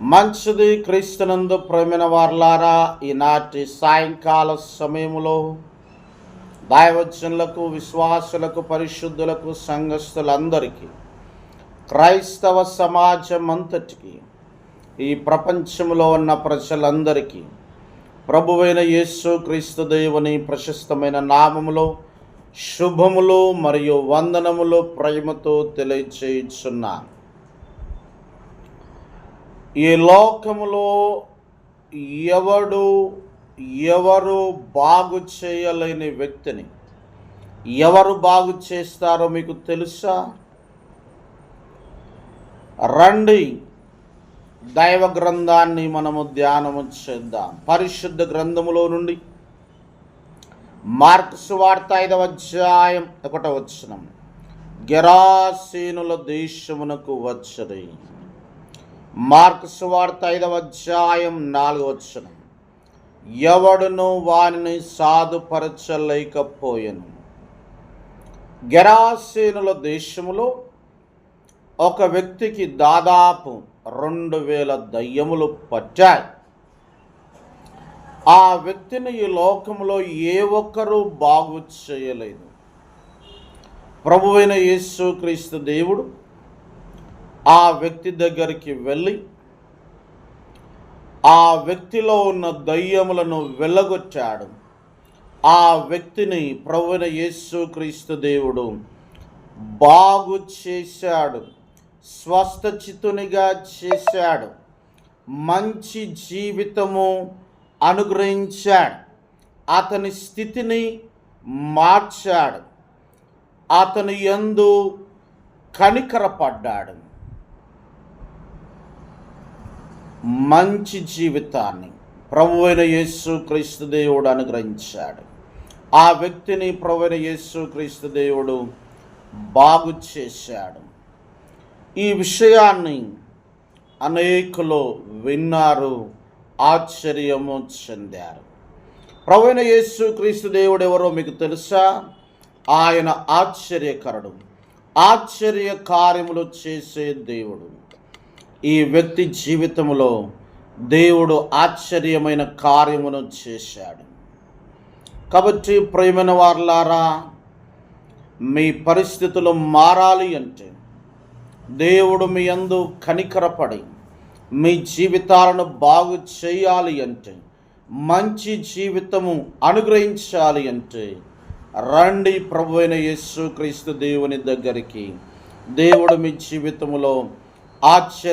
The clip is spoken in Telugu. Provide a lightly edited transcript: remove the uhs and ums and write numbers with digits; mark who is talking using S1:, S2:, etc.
S1: మంచిది. క్రీస్తునందు ప్రేమైన వారలారా, ఈనాటి సాయంకాల సమయములో దైవజనులకు, విశ్వాసులకు, పరిశుద్ధులకు, సంఘస్థులందరికీ, క్రైస్తవ సమాజం అంతటికి, ఈ ప్రపంచంలో ఉన్న ప్రజలందరికీ ప్రభువైన యేసు క్రీస్తు దేవుని ప్రశస్తమైన నామములో శుభములు మరియు వందనములు ప్రేమతో తెలియచేయుచున్నాను. ఈ లోకములో ఎవరు బాగు చేయలేని వ్యక్తిని ఎవరు బాగు చేస్తారో మీకు తెలుసా? రండి, దైవ గ్రంథాన్ని మనము ధ్యానము చేద్దాం. పరిశుద్ధ గ్రంథములో నుండి మార్కు సువార్త 5వ అధ్యాయం 1వ వచనం. గెరాసీనుల దేశమునకు వచ్చరి. మార్కు సువార్త 5వ అధ్యాయం 4వ వచనం. ఎవడును వానిని సాధుపరచలేకపోయెను. గెరాసీనుల దేశములో ఒక వ్యక్తికి దాదాపు 2000 దయ్యములు పట్టాయి. ఆ వ్యక్తిని ఈ లోకంలో ఏ ఒక్కరూ బాగు చేయలేదు. ప్రభువైన యేసు క్రీస్తు దేవుడు ఆ వ్యక్తి దగ్గరికి వెళ్ళి ఆ వ్యక్తిలో ఉన్న దయ్యములను వెళ్ళగొట్టాడు. ఆ వ్యక్తిని ప్రభువైన యేసు క్రీస్తు దేవుడు బాగు చేశాడు, స్వస్థచిత్తునిగా చేశాడు, మంచి జీవితము అనుగ్రహించాడు, అతని స్థితిని మార్చాడు, అతని యందు కనికరపడ్డాడు. మంచి జీవితాన్ని ప్రభువైన యేసు క్రీస్తు దేవుడు అనుగ్రహించాడు. ఆ వ్యక్తిని ప్రభువైన యేసు క్రీస్తు దేవుడు బాగు చేశాడు. ఈ విషయాన్ని అనేకులు విన్నారు, ఆశ్చర్యము చెందారు. ప్రభువైన యేసు క్రీస్తు దేవుడు ఎవరో మీకు తెలుసా? ఆయన ఆశ్చర్యకరుడు, ఆశ్చర్య కార్యములు చేసే దేవుడు. ఈ వ్యక్తి జీవితంలో దేవుడు ఆశ్చర్యమైన కార్యమును చేశాడు. కాబట్టి ప్రియమైన వారలారా, మీ పరిస్థితులు మారాలి అంటే, దేవుడు మీ యందు కనికరపడి మీ జీవితాలను బాగు చేయాలి అంటే, మంచి జీవితము అనుగ్రహించాలి అంటే, రండి ప్రభువైన యేసు క్రీస్తు దేవుని దగ్గరికి. దేవుడు మీ జీవితంలో ఆశ్చర్య